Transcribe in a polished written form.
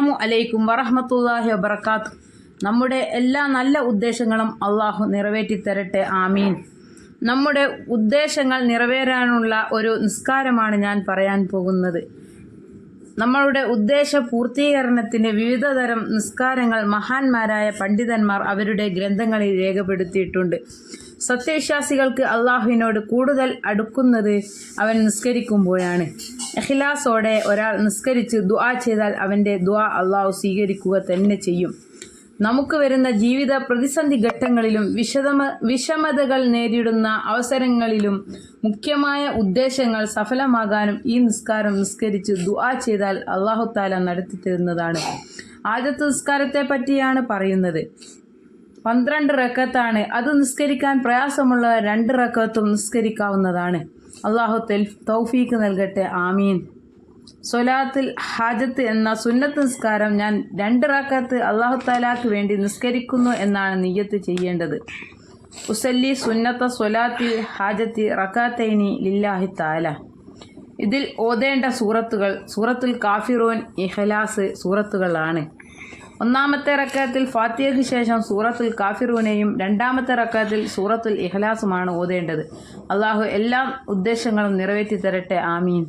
അസ്സലാമു അലൈക്കും വറഹ്മത്തുള്ളാഹി വബറകാതുഹു. നമ്മുടെ എല്ലാ നല്ല ഉദ്ദേശങ്ങളും അള്ളാഹു നിറവേറ്റി തരട്ടെ, ആമീൻ. നമ്മുടെ ഉദ്ദേശങ്ങൾ നിറവേറാനുള്ള ഒരു നിസ്കാരമാണ് ഞാൻ പറയാൻ പോകുന്നത്. നമ്മളുടെ ഉദ്ദേശ പൂർത്തീകരണത്തിന് വിവിധ തരം നിസ്കാരങ്ങൾ മഹാന്മാരായ പണ്ഡിതന്മാർ അവരുടെ ഗ്രന്ഥങ്ങളിൽ രേഖപ്പെടുത്തിയിട്ടുണ്ട്. സത്യവിശ്വാസികൾക്ക് അള്ളാഹുവിനോട് കൂടുതൽ അടുക്കുന്നത് അവൻ നിസ്കരിക്കുമ്പോഴാണ്. ഇഖ്ലാസോടെ ഒരാൾ നിസ്കരിച്ച് ദുആ ചെയ്താൽ അവൻ്റെ ദുആ അള്ളാഹു സ്വീകരിക്കുക തന്നെ ചെയ്യും. നമുക്ക് വരുന്ന ജീവിത പ്രതിസന്ധി ഘട്ടങ്ങളിലും വിഷമതകൾ നേരിടുന്ന അവസരങ്ങളിലും മുഖ്യമായ ഉദ്ദേശങ്ങൾ സഫലമാകാനും ഈ നിസ്കാരം നിസ്കരിച്ച് ദുആ ചെയ്താൽ അല്ലാഹു തആല നടത്തി തരുന്നതാണ്. ആദ്യത്തെ നിസ്കാരത്തെ പറ്റിയാണ് പറയുന്നത്. 12 റക്അത്താണ്. അത് നിസ്കരിക്കാൻ പ്രയാസമുള്ള 2 റക്അത്തും നിസ്കരിക്കാവുന്നതാണ്. അള്ളാഹു തൗഫീക്ക് നൽകട്ടെ, ആമീൻ. സ്വലാത്തുൽ ഹാജത്ത് എന്ന സുന്നത്ത് നിസ്കാരം ഞാൻ 2 റക്അത്ത് അല്ലാഹു തആലാക്ക് വേണ്ടി നിസ്കരിക്കുന്നു എന്നാണ് നിയ്യത്ത് ചെയ്യേണ്ടത്. ഉസല്ലി സുന്നത്ത സ്വലാത്തിൽ ഹാജത്തി റക്അത്തൈനി ലില്ലാഹി തആല. ഇതിൽ ഓതേണ്ട സൂറത്തുകൾ സൂറത്തുൽ കാഫിറൂൻ, ഇഖ്ലാസ് സൂറത്തുകളാണ്. 1-ാമത്തെ റക്അത്തിൽ ഫാത്തിഹയ്ക്ക് ശേഷം സൂറത്തുൽ കാഫിറൂനെയും 2-ാമത്തെ റക്അത്തിൽ സൂറത്തുൽ ഇഖ്ലാസുമാണ് ഓതേണ്ടത്. അള്ളാഹു എല്ലാ ഉദ്ദേശങ്ങളും നിറവേറ്റി തരട്ടെ, ആമീൻ.